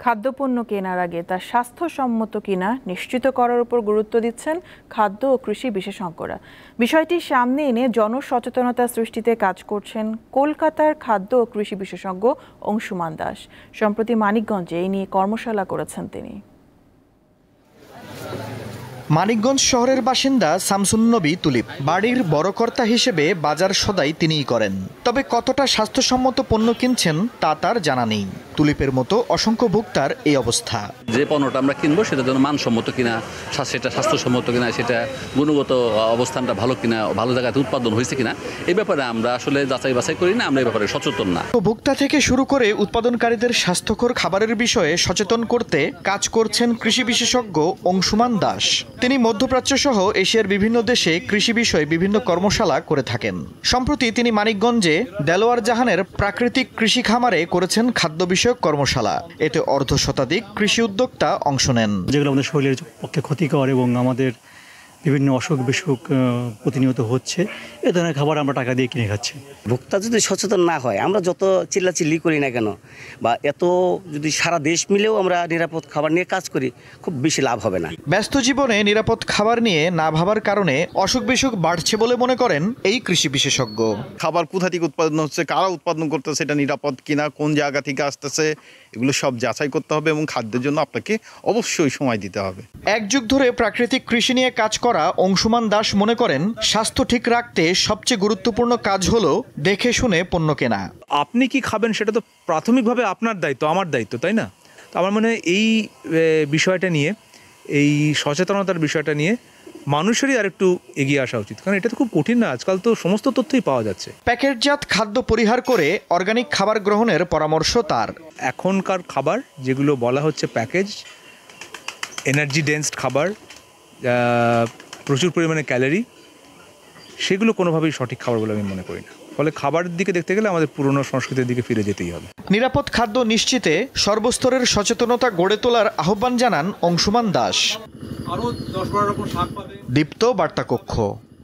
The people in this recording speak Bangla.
খাদ্যপণ্য কেনার আগে তা স্বাস্থ্যসম্মত কিনা নিশ্চিত করার উপর গুরুত্ব দিচ্ছেন খাদ্য ও কৃষি বিশেষজ্ঞরা। বিষয়টি সামনে এনে জনসচেতনতা সৃষ্টিতে কাজ করছেন কলকাতার খাদ্য ও কৃষি বিশেষজ্ঞ অংশুমান দাস। সম্প্রতি মানিকগঞ্জে এই নিয়ে কর্মশালা করেছেন তিনি। মানিকগঞ্জ শহরের বাসিন্দা শামসুন নবী তুলিপ বাড়ির বড় কর্তা হিসেবে বাজার সদাই তিনিই করেন। তবে কতটা স্বাস্থ্যসম্মত পণ্য কিনছেন তা তার জানা নেই। তুলিপের মতো অসংখ্য ভোক্তার এই অবস্থা। যে পণ্যটা আমরা কিনবো সেটা যেন মানসম্মত কিনা, সেটা স্বাস্থ্যসম্মত কিনা, সেটা গুণগত অবস্থানটা ভালো কিনা, ভালো জায়গাতে উৎপাদন হয়েছে কিনা, এই ব্যাপারে আমরা আসলে যাচাই বাছাই করি না, আমরা এই ব্যাপারে সচেতন না। ভোক্তা থেকে শুরু করে উৎপাদনকারীদের স্বাস্থ্যকর খাবারের বিষয়ে সচেতন করতে কাজ করছেন কৃষি বিশেষজ্ঞ অংশুমান দাস। তিনি মধ্যপ্রাচ্য সহ এশিয়ার বিভিন্ন দেশে কৃষি বিষয়ে বিভিন্ন কর্মশালা করে থাকেন। সম্প্রতি তিনি মানিকগঞ্জে দেলোয়ার জাহানের প্রাকৃতিক কৃষি খামারে করেছেন খাদ্য বিষয়ক কর্মশালা। এতে অর্ধশতাধিক কৃষি উদ্যোক্তা অংশ নেন। যেগুলো আমাদের শরীরের পক্ষে ক্ষতিকর এবং আমাদের বিভিন্ন অসুখ বিসুখ প্রতিনিয়ত হচ্ছে, এ ধরনের খাবার আমরা টাকা দিয়ে কিনে খাচ্ছি। ভোক্তা যদি সচেতন না হয়, আমরা যত চিল্লাচিল্লি করি না কেন বা এত যদি সারা দেশ মিলেও আমরা নিরাপদ খাবার নিয়ে কাজ করি, খুব বেশি লাভ হবে না। ব্যস্ত জীবনে নিরাপদ খাবার নিয়ে না ভাবার কারণে অসুখ বিসুখ বাড়ছে বলে মনে করেন এই কৃষি বিশেষজ্ঞ। খাবার কোথা থেকে উৎপাদন হচ্ছে, কারা উৎপাদন করতেছে, এটা নিরাপদ কিনা, কোন জায়গা থেকে আসতেছে, এগুলো সব যাচাই করতে হবে এবং খাদ্যের জন্য আপনাকে অবশ্যই সময় দিতে হবে। এক যুগ ধরে প্রাকৃতিক কৃষি নিয়ে কাজ করা অংশুমান দাস মনে করেন স্বাস্থ্য ঠিক রাখতে সবচেয়ে গুরুত্বপূর্ণ কাজ হলো দেখে শুনে পণ্য কেনা। আপনি কি খাবেন সেটা তো প্রাথমিকভাবে আপনার দায়িত্ব, আমার দায়িত্ব, তাই না? তো আমার মনে হয় এই বিষয়টা নিয়ে, এই সচেতনতার বিষয়টা নিয়ে মানুষেরই আর একটু এগিয়ে আসা উচিত, কারণ এটা তো খুব কঠিন না, আজকাল তো সমস্ত তথ্যই পাওয়া যাচ্ছে। প্যাকেটজাত খাদ্য পরিহার করে অর্গানিক খাবার গ্রহণের পরামর্শ তার। এখনকার খাবার যেগুলো বলা হচ্ছে প্যাকেজ, এনার্জি ডেন্সড খাবার, প্রচুর পরিমাণে ক্যালোরি, সেগুলো কোনোভাবেই সঠিক খাবার বলে আমি মনে করি না। ফলে খাবারের দিকে দেখতে গেলে আমাদের পুরনো সংস্কৃতির দিকে ফিরে যেতেই হবে। নিরাপদ খাদ্য নিশ্চিতে সর্বস্তরের সচেতনতা গড়ে তোলার আহ্বান জানান অংশুমান দাস। দীপ্ত বার্তা কক্ষ।